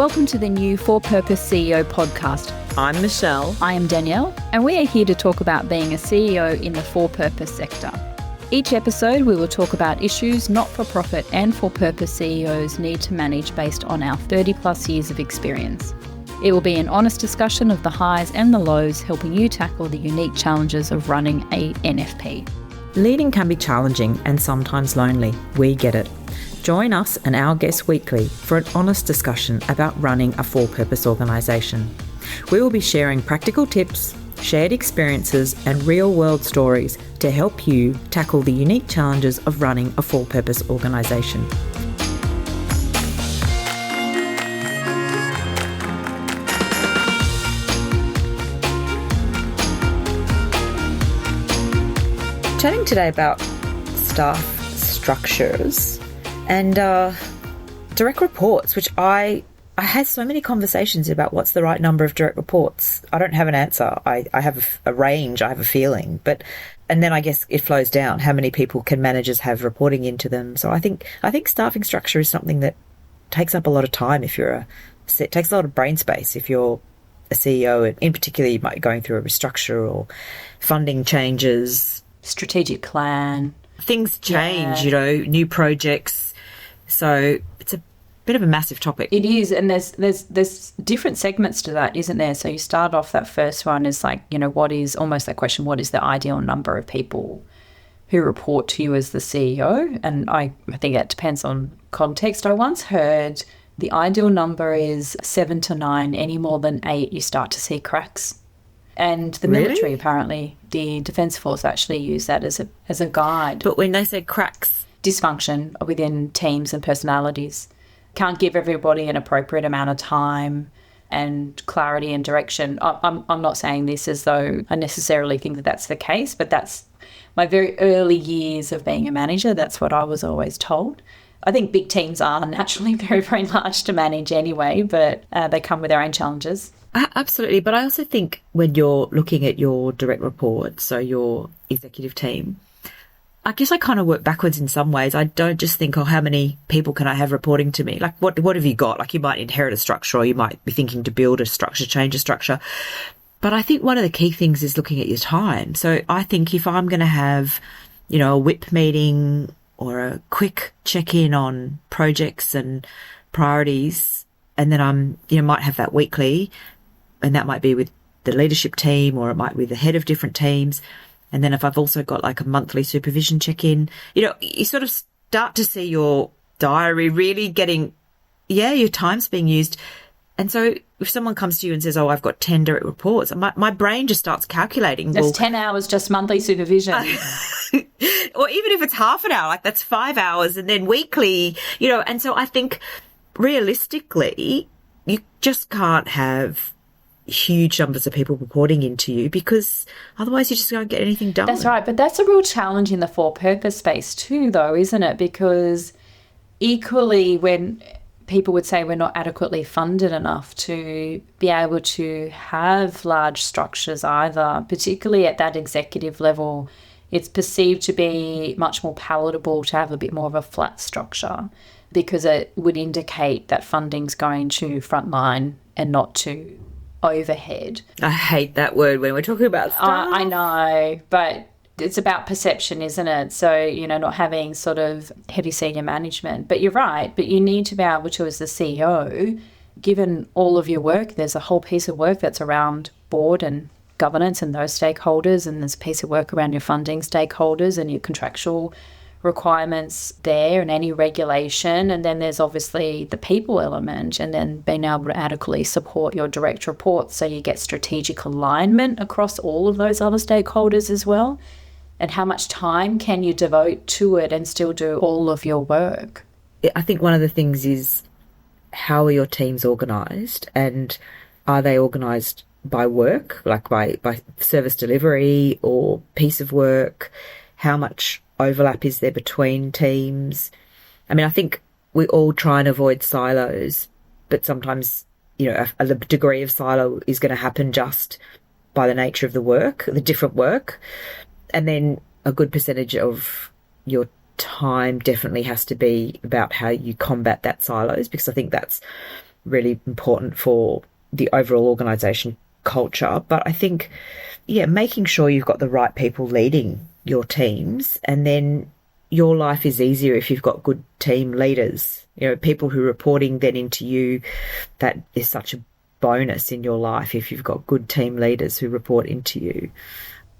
Welcome to the new For Purpose CEO podcast. I'm Michelle. I am Danielle, and we are here to talk about being a CEO in the for purpose sector. Each episode, we will talk about issues not-for-profit and for-purpose CEOs need to manage based on our 30 plus years of experience. It will be an honest discussion of the highs and the lows, helping you tackle the unique challenges of running a NFP. Leading can be challenging and sometimes lonely. We get it. Join us and our guests weekly for an honest discussion about running a for-purpose organisation. We will be sharing practical tips, shared experiences and real-world stories to help you tackle the unique challenges of running a for-purpose organisation. Chatting today about staff structures and direct reports, which I had so many conversations about what's the right number of direct reports. I don't have an answer. I have a range, I have a feeling. And then I guess it flows down. How many people can managers have reporting into them? So I think staffing structure is something that takes up a lot of time it takes a lot of brain space if you're a CEO. In particular, you might be going through a restructure or funding changes. Strategic plan. Things change, new projects. So it's a bit of a massive topic. It is, and there's different segments to that, isn't there? So you start off, that first one is like, what is almost that question, what is the ideal number of people who report to you as the CEO? And I think that depends on context. I once heard the ideal number is 7 to 9. Any more than 8, you start to see cracks. And the military, apparently, the Defence Force actually use that as a guide. But when they say cracks? Dysfunction within teams and personalities. Can't give everybody an appropriate amount of time and clarity and direction. I'm not saying this as though I necessarily think that that's the case, but that's my very early years of being a manager. That's what I was always told. I think big teams are naturally very, very large to manage anyway, but they come with their own challenges. Absolutely. But I also think when you're looking at your direct reports, so your executive team, I guess I kind of work backwards in some ways. I don't just think, how many people can I have reporting to me? Like, what have you got? Like, you might inherit a structure or you might be thinking to build a structure, change a structure. But I think one of the key things is looking at your time. So I think if I'm going to have, a whip meeting or a quick check-in on projects and priorities, and then I'm, might have that weekly, and that might be with the leadership team or it might be the head of different teams. And then if I've also got like a monthly supervision check-in, you sort of start to see your diary really getting, your time's being used. And so if someone comes to you and says, I've got 10 direct reports, my brain just starts calculating. That's 10 hours just monthly supervision. Or even if it's half an hour, like that's 5 hours, and then weekly, and so I think realistically, you just can't have huge numbers of people reporting into you because otherwise you just don't get anything done. That's right. But that's a real challenge in the for-purpose space too, though, isn't it? Because equally when people would say we're not adequately funded enough to be able to have large structures either, particularly at that executive level, it's perceived to be much more palatable to have a bit more of a flat structure because it would indicate that funding's going to frontline and not to overhead. I hate that word when we're talking about staff. I know, but it's about perception, isn't it? So, not having sort of heavy senior management. But you're right, but you need to be able to, as the CEO, given all of your work, there's a whole piece of work that's around board and governance and those stakeholders, and there's a piece of work around your funding stakeholders and your contractual requirements there and any regulation, and then there's obviously the people element, and then being able to adequately support your direct reports so you get strategic alignment across all of those other stakeholders as well. And how much time can you devote to it and still do all of your work? I think one of the things is, how are your teams organised, and are they organised by work, like by service delivery or piece of work? How much overlap is there between teams? I mean, I think we all try and avoid silos, but sometimes, a degree of silo is going to happen just by the nature of the work, the different work. And then a good percentage of your time definitely has to be about how you combat that silos, because I think that's really important for the overall organisation culture. But I think, yeah, making sure you've got the right people leading your teams, and then your life is easier if you've got good team leaders, you know, people who are reporting then into you. That is such a bonus in your life if you've got good team leaders who report into you.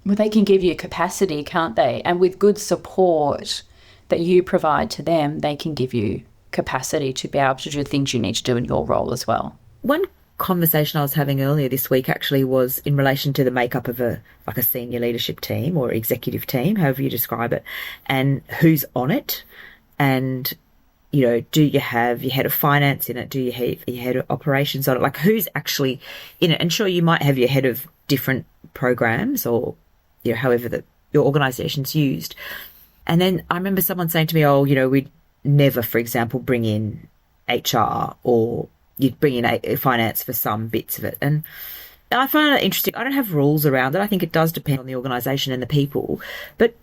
Well, they can give you capacity, can't they? And with good support that you provide to them, they can give you capacity to be able to do things you need to do in your role as well. One conversation I was having earlier this week actually was in relation to the makeup of a senior leadership team or executive team, however you describe it, and who's on it. And, you know, do you have your head of finance in it? Do you have your head of operations on it? Like, who's actually in it? And sure, you might have your head of different programs or, you know, however that your organisation's used. And then I remember someone saying to me, oh, you know, we'd never, for example, bring in HR, or you'd bring in a finance for some bits of it. And I find it interesting. I don't have rules around it. I think it does depend on the organisation and the people. But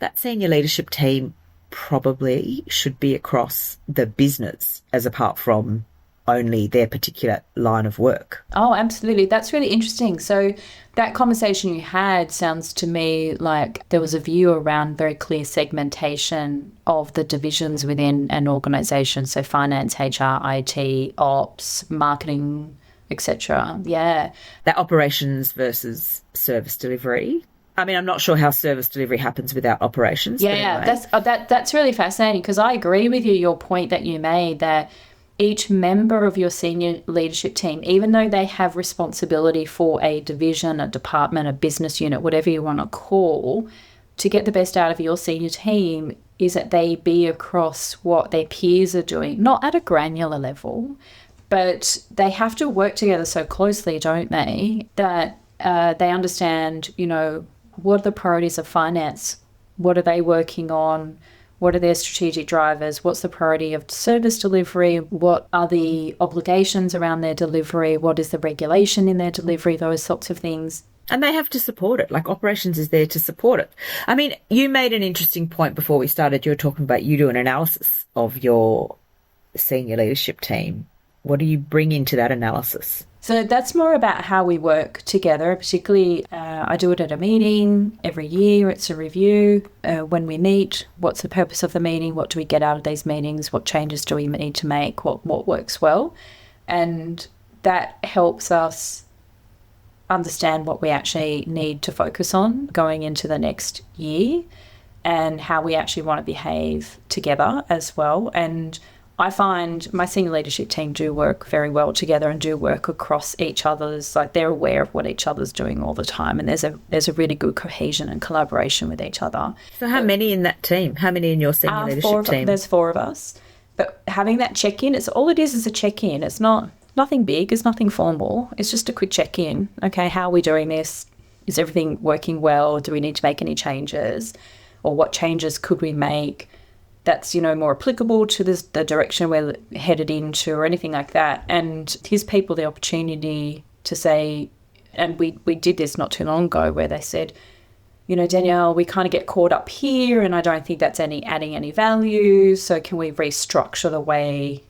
that senior leadership team probably should be across the business as apart from only their particular line of work. Oh, absolutely. That's really interesting. So that conversation you had sounds to me like there was a view around very clear segmentation of the divisions within an organisation. So finance, HR, IT, ops, marketing, etc. Yeah. That operations versus service delivery. I mean, I'm not sure how service delivery happens without operations. Yeah, anyway. That's really fascinating, because I agree with you, your point that you made, that each member of your senior leadership team, even though they have responsibility for a division, a department, a business unit, whatever you want to call, to get the best out of your senior team is that they be across what their peers are doing, not at a granular level, but they have to work together so closely, don't they, that they understand, you know, what are the priorities of finance? What are they working on? What are their strategic drivers? What's the priority of service delivery? What are the obligations around their delivery? What is the regulation in their delivery? Those sorts of things. And they have to support it. Like, operations is there to support it. I mean, you made an interesting point before we started. You were talking about you do an analysis of your senior leadership team. What do you bring into that analysis? So that's more about how we work together. Particularly, I do it at a meeting every year. It's a review. When we meet, what's the purpose of the meeting? What do we get out of these meetings? What changes do we need to make? What works well? And that helps us understand what we actually need to focus on going into the next year, and how we actually want to behave together as well. And I find my senior leadership team do work very well together and do work across each other's, like, they're aware of what each other's doing all the time, and there's a really good cohesion and collaboration with each other. So how many in that team? How many in your senior leadership team? There's 4 of us. But having that check-in, all it is a check-in. It's nothing big, it's nothing formal. It's just a quick check-in. Okay, how are we doing this? Is everything working well? Do we need to make any changes? Or what changes could we make that's, you know, more applicable to the direction we're headed into, or anything like that? And gives people the opportunity to say, and we did this not too long ago, where they said, you know, Danielle, we kind of get caught up here and I don't think that's adding any value. So can we restructure the way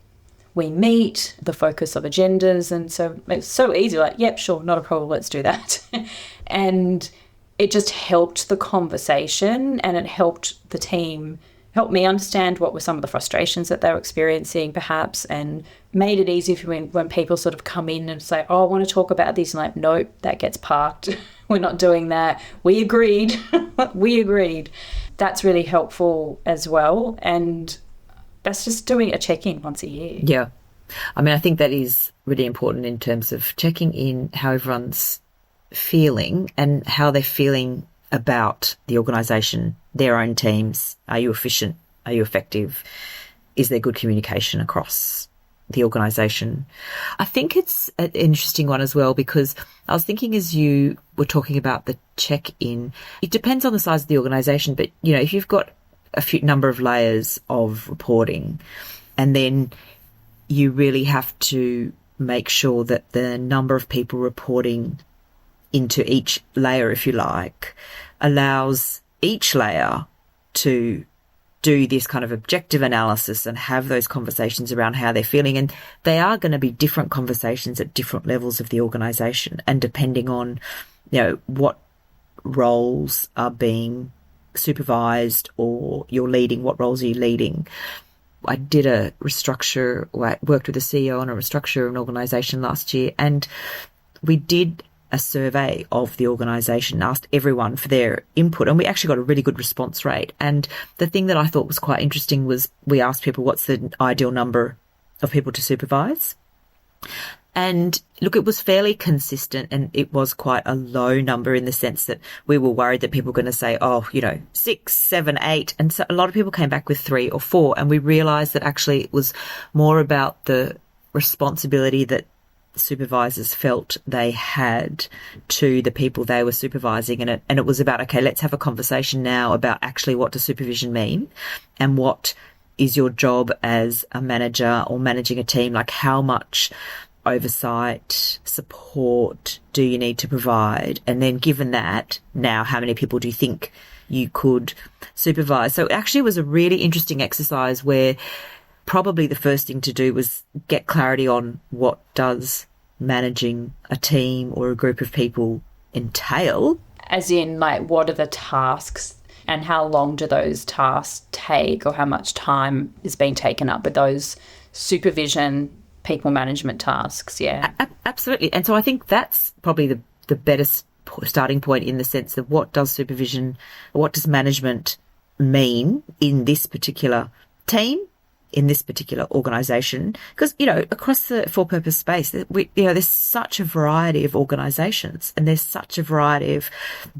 we meet, the focus of agendas? And so it's so easy, like, yep, sure, not a problem, let's do that. And it just helped the conversation, and it helped the team, helped me understand what were some of the frustrations that they were experiencing perhaps, and made it easy for when people sort of come in and say, oh, I want to talk about this. And like, nope, that gets parked. We're not doing that. We agreed. We agreed. That's really helpful as well. And that's just doing a check-in once a year. Yeah. I mean, I think that is really important in terms of checking in how everyone's feeling and how they're feeling about the organisation, their own teams. Are you efficient? Are you effective? Is there good communication across the organisation? I think it's an interesting one as well, because I was thinking as you were talking about the check-in, it depends on the size of the organisation, but, you know, if you've got a few number of layers of reporting, and then you really have to make sure that the number of people reporting into each layer, if you like, allows each layer to do this kind of objective analysis and have those conversations around how they're feeling. And they are going to be different conversations at different levels of the organisation, and depending on, what roles are being supervised or you're leading, what roles are you leading. I did a restructure, or I worked with a CEO on a restructure of an organisation last year, and we did a survey of the organisation, asked everyone for their input, and we actually got a really good response rate. And the thing that I thought was quite interesting was we asked people, what's the ideal number of people to supervise? And look, it was fairly consistent, and it was quite a low number in the sense that we were worried that people were going to say, 6, 7, 8. And so a lot of people came back with 3 or 4. And we realised that actually it was more about the responsibility that supervisors felt they had to the people they were supervising. And it was about, okay, let's have a conversation now about actually what does supervision mean, and what is your job as a manager or managing a team? Like, how much oversight, support do you need to provide? And then given that, now how many people do you think you could supervise? So it actually was a really interesting exercise where probably the first thing to do was get clarity on what does managing a team or a group of people entail. As in, like, what are the tasks and how long do those tasks take, or how much time is being taken up with those supervision people management tasks? Yeah. Absolutely. And so I think that's probably the better starting point, in the sense of what does supervision, what does management mean in this particular team, in this particular organisation? Because, across the for-purpose space, there's such a variety of organisations, and there's such a variety of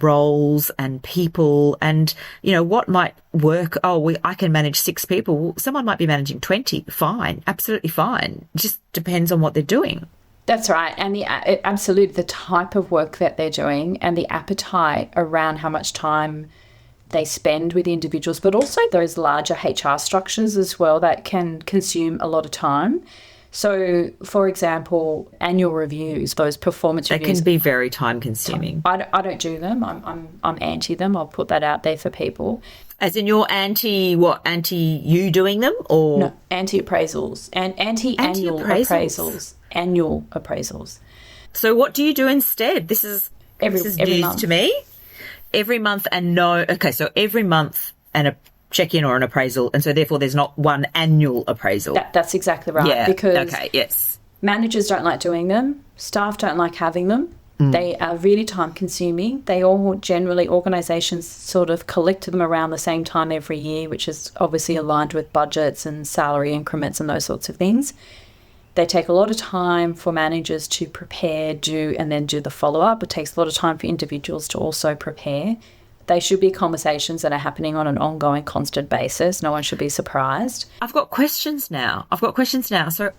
roles and people, and, what might work. I can manage 6 people. Well, someone might be managing 20. Fine. Absolutely fine. It just depends on what they're doing. That's right. And absolutely the type of work that they're doing, and the appetite around how much time they spend with individuals, but also those larger HR structures as well that can consume a lot of time. So, for example, annual reviews, those performance reviews. They can be very time consuming. I don't do them. I'm anti them. I'll put that out there for people. As in, you're anti you doing them, or? No, anti-appraisals and anti-annual appraisals. Annual appraisals. So what do you do instead? This is news to me. Every month, and no. Okay, so every month and a check-in or an appraisal, and so therefore there's not one annual appraisal. That's exactly right. Yeah. Because okay. Yes. Managers don't like doing them. Staff don't like having them. They are really time-consuming. They all generally, organisations sort of collect them around the same time every year, which is obviously aligned with budgets and salary increments and those sorts of things. They take a lot of time for managers to prepare, do, and then do the follow-up. It takes a lot of time for individuals to also prepare. They should be conversations that are happening on an ongoing, constant basis. No one should be surprised. I've got questions now. So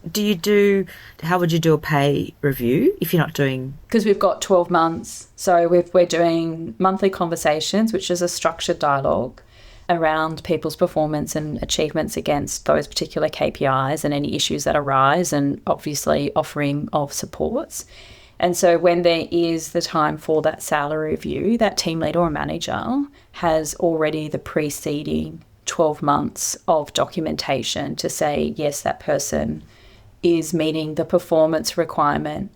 how would you do a pay review if you're not doing? Because we've got 12 months. So we're doing monthly conversations, which is a structured dialogue around people's performance and achievements against those particular KPIs and any issues that arise, and obviously offering of supports. And so when there is the time for that salary review, that team leader or manager has already the preceding 12 months of documentation to say, yes, that person is meeting the performance requirement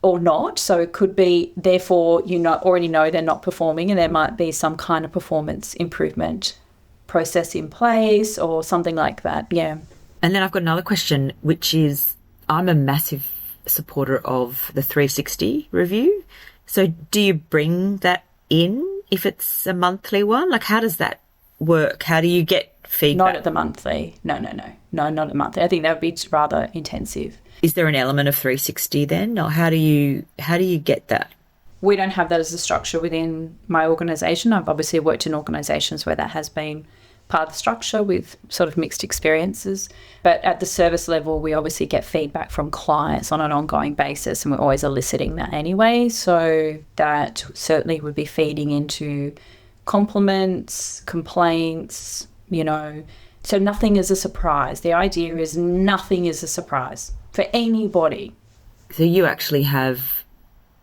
or not. So it could be, therefore, already know they're not performing, and there might be some kind of performance improvement process in place or something like that. Yeah. And then I've got another question, which is, I'm a massive supporter of the 360 review. So do you bring that in if it's a monthly one? Like, how does that work? How do you get feedback? Not at the monthly. No, not at the monthly. I think that would be rather intensive. Is there an element of 360 then, or how do you get that? We don't have that as a structure within my organisation. I've obviously worked in organisations where that has been part of the structure with sort of mixed experiences. But at the service level, we obviously get feedback from clients on an ongoing basis, and we're always eliciting that anyway. So that certainly would be feeding into compliments, complaints, So nothing is a surprise. The idea is nothing is a surprise for anybody. So you actually have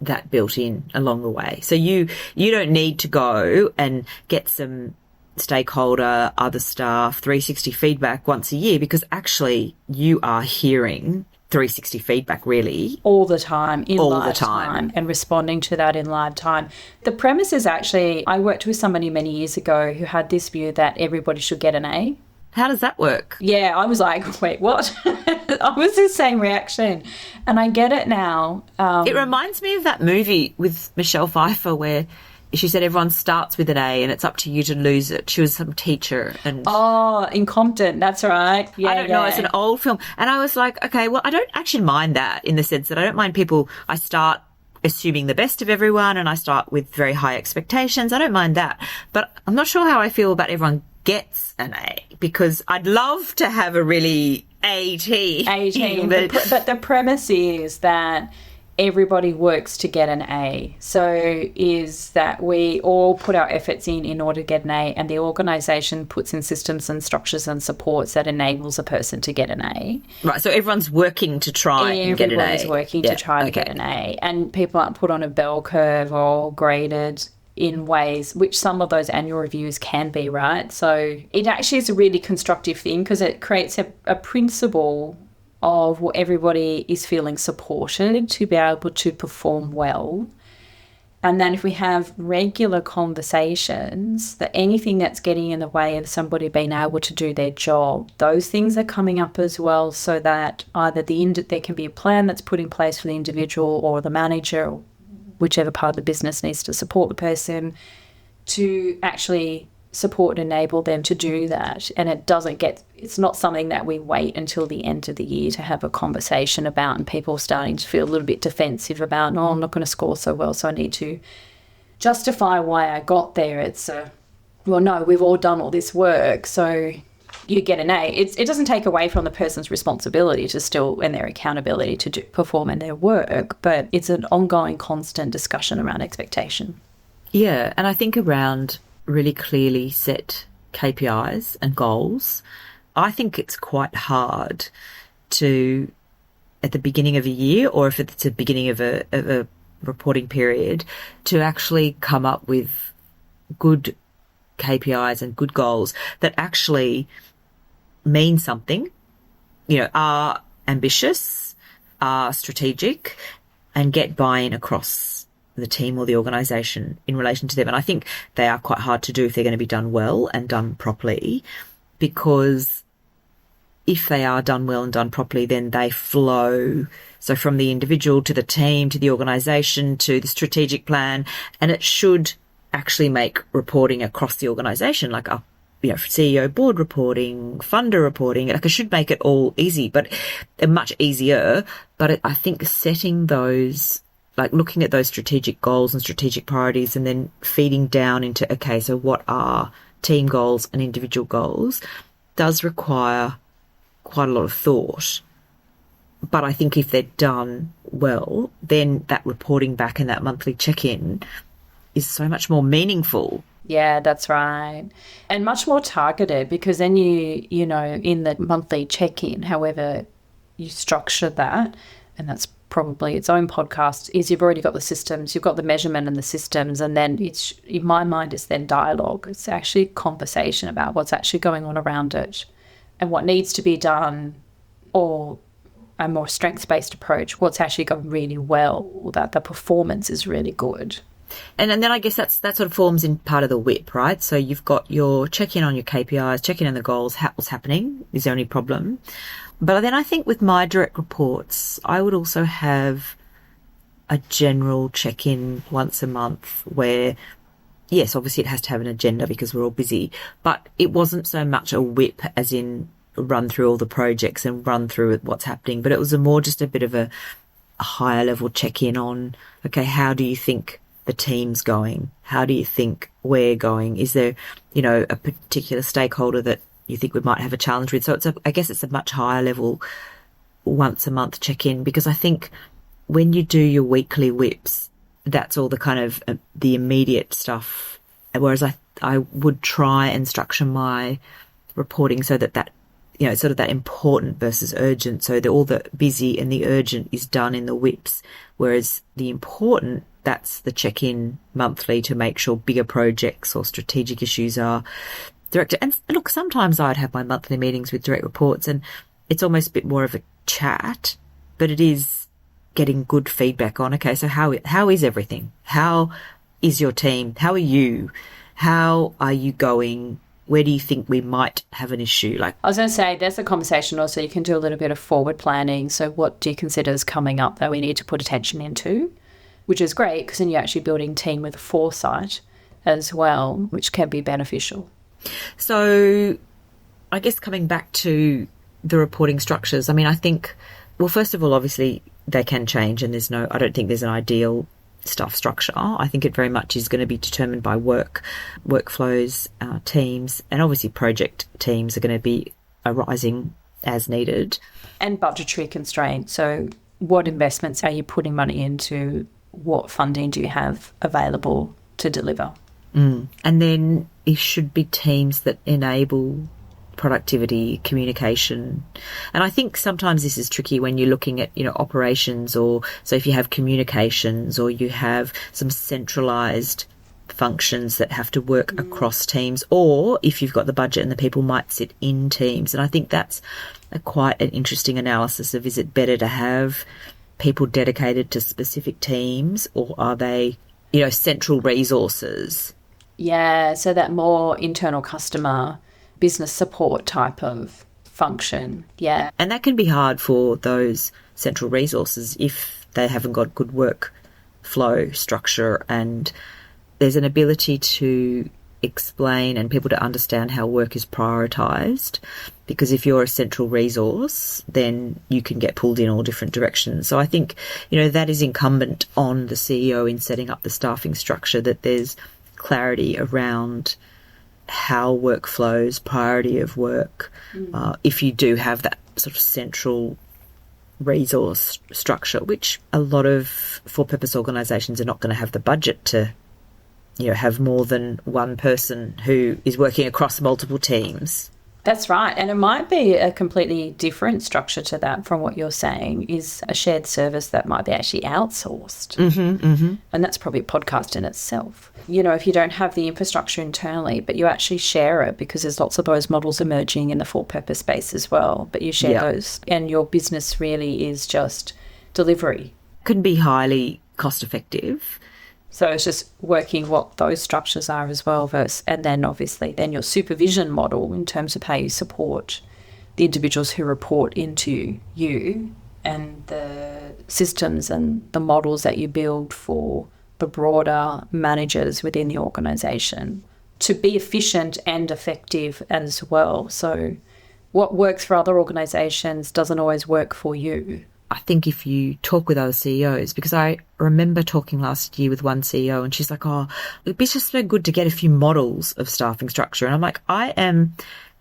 that built in along the way. So you don't need to go and get some stakeholder, other staff, 360 feedback once a year, because actually you are hearing 360 feedback really all the time, in all live the time, and responding to that in live time. The premise is actually, I worked with somebody many years ago who had this view that everybody should get an A. How does that work? Yeah, I was like, wait, what? I was the same reaction. And I get it now. It reminds me of that movie with Michelle Pfeiffer where she said everyone starts with an A and it's up to you to lose it. She was some teacher. And oh, in Compton, that's right. Yeah, I don't know, it's an old film. And I was like, okay, well, I don't actually mind that in the sense that I don't mind people, I start assuming the best of everyone and I start with very high expectations. I don't mind that. But I'm not sure how I feel about everyone gets an A, because I'd love to have a really A team. But the premise is that everybody works to get an A. So is that we all put our efforts in order to get an A, and the organisation puts in systems and structures and supports that enables a person to get an A. Right, so everyone's working to try and get an A. Everyone's working to try to get an A. And people aren't put on a bell curve or graded in ways which some of those annual reviews can be, right? So it actually is a really constructive thing because it creates a principle of what everybody is feeling supported to be able to perform well. And then if we have regular conversations, that anything that's getting in the way of somebody being able to do their job, those things are coming up as well, so that either there can be a plan that's put in place for the individual or the manager, or whichever part of the business needs to support the person, to actually support and enable them to do that. And it's not something that we wait until the end of the year to have a conversation about, and people starting to feel a little bit defensive about, no, I'm not going to score so well, so I need to justify why I got there. It's well, no, we've all done all this work, so you get an A. It doesn't take away from the person's responsibility to still, and their accountability to perform in their work, but it's an ongoing, constant discussion around expectation. Yeah, and I think around really clearly set KPIs and goals, I think it's quite hard to, at the beginning of a year, or if it's the beginning of a reporting period, to actually come up with good KPIs and good goals that actually mean something, are ambitious, are strategic, and get buy-in across the team or the organisation in relation to them. And I think they are quite hard to do if they're going to be done well and done properly, because if they are done well and done properly, then they flow. So from the individual to the team, to the organisation, to the strategic plan, and it should actually make reporting across the organisation, like CEO board reporting, funder reporting, like it should make it all easy, but much easier. But I think setting those, like looking at those strategic goals and strategic priorities and then feeding down into, okay, so what are team goals and individual goals, does require quite a lot of thought. But I think if they're done well, then that reporting back and that monthly check-in is so much more meaningful. Yeah, that's right. And much more targeted, because then you know, in the monthly check-in, however you structure that, and that's probably its own podcast, is you've already got the systems, you've got the measurement and the systems, and then it's, in my mind, it's then dialogue. It's actually conversation about what's actually going on around it and what needs to be done, or a more strengths-based approach, what's actually going really well, that the performance is really good. And then I guess that sort of forms in part of the WIP, right? So you've got your check-in on your KPIs, check-in on the goals, what's happening, is there any problem? But then I think with my direct reports, I would also have a general check-in once a month where, yes, obviously it has to have an agenda because we're all busy, but it wasn't so much a WIP as in run through all the projects and run through what's happening, but it was just a bit of a higher level check-in on, okay, how do you think the team's going? How do you think we're going? Is there, a particular stakeholder that you think we might have a challenge with? So I guess it's a much higher level once a month check-in, because I think when you do your weekly WIPs, that's all the kind of the immediate stuff. Whereas I would try and structure my reporting so that sort of that important versus urgent. So all the busy and the urgent is done in the WIPs, whereas the important, that's the check-in monthly to make sure bigger projects or strategic issues are directed. And look, sometimes I'd have my monthly meetings with direct reports and it's almost a bit more of a chat, but it is getting good feedback on, okay, so how is everything? How is your team? How are you? How are you going? Where do you think we might have an issue? Like, I was going to say, there's a conversation also. You can do a little bit of forward planning. So what do you consider is coming up that we need to put attention into? Which is great because then you're actually building team with foresight as well, which can be beneficial. So I guess coming back to the reporting structures, I mean, I think, well, first of all, obviously they can change and I don't think there's an ideal staff structure. I think it very much is going to be determined by workflows, teams, and obviously project teams are going to be arising as needed. And budgetary constraints. So what investments are you putting money into? What funding do you have available to deliver? And then it should be teams that enable productivity, communication. And I think sometimes this is tricky when you're looking at, operations, or so if you have communications or you have some centralized functions that have to work across teams, or if you've got the budget and the people might sit in teams. And I think that's quite an interesting analysis of, is it better to have people dedicated to specific teams, or are they, central resources? Yeah, so that more internal customer business support type of function. Yeah. And that can be hard for those central resources if they haven't got good workflow structure, and there's an ability to explain and people to understand how work is prioritised, because if you're a central resource, then you can get pulled in all different directions. So I think, that is incumbent on the CEO in setting up the staffing structure, that there's clarity around how work flows, priority of work, if you do have that sort of central resource structure, which a lot of for-purpose organisations are not going to have the budget to, have more than one person who is working across multiple teams. That's right. And it might be a completely different structure to that from what you're saying, is a shared service that might be actually outsourced. And that's probably a podcast in itself. If you don't have the infrastructure internally, but you actually share it, because there's lots of those models emerging in the for-purpose space as well, but you share those, and your business really is just delivery. Can be highly cost-effective. So it's just working what those structures are as well, and then obviously then your supervision model in terms of how you support the individuals who report into you, and the systems and the models that you build for the broader managers within the organisation to be efficient and effective as well. So what works for other organisations doesn't always work for you. I think if you talk with other CEOs, because I remember talking last year with one CEO and she's like, it'd be just so good to get a few models of staffing structure. And I'm like, I am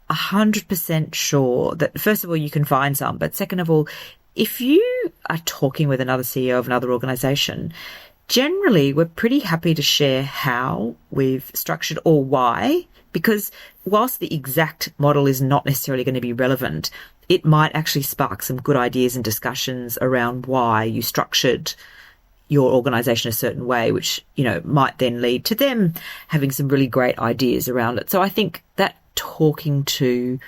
100% sure that, first of all, you can find some, but second of all, if you are talking with another CEO of another organisation, generally we're pretty happy to share how we've structured or why, because whilst the exact model is not necessarily going to be relevant, it might actually spark some good ideas and discussions around why you structured your organisation a certain way, which, might then lead to them having some really great ideas around it. So I think that talking to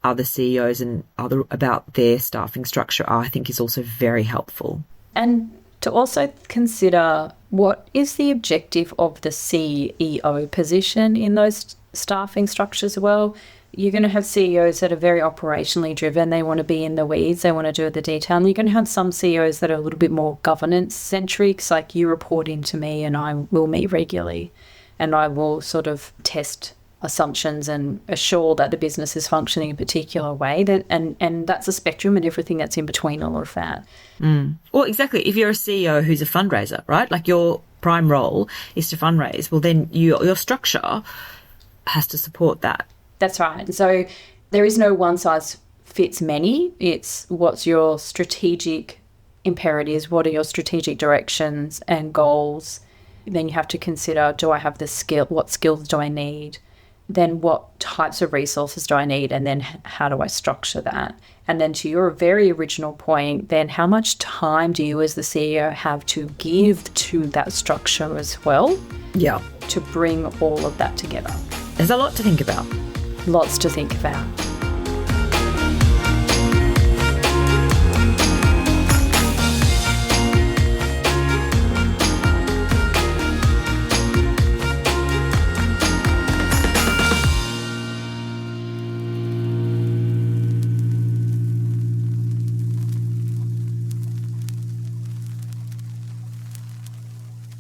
other CEOs and about their staffing structure, I think, is also very helpful. And to also consider, what is the objective of the CEO position in those staffing structures as well? You're going to have CEOs that are very operationally driven. They want to be in the weeds. They want to do the detail. And you're going to have some CEOs that are a little bit more governance-centric. It's like, you report into me and I will meet regularly and I will sort of test assumptions and assure that the business is functioning in a particular way. And that's a spectrum, and everything that's in between all of that. Well, exactly. If you're a CEO who's a fundraiser, right? Like, your prime role is to fundraise. Well, then your structure has to support that. That's right. So there is no one size fits many. It's what's your strategic imperatives, what are your strategic directions and goals. Then you have to consider, do I have the skill? What skills do I need? then what types of resources do I need? And then how do I structure that? And then to your very original point, then how much time do you as the CEO have to give to that structure as well? Yeah. To bring all of that together. There's a lot to think about. Lots to think about.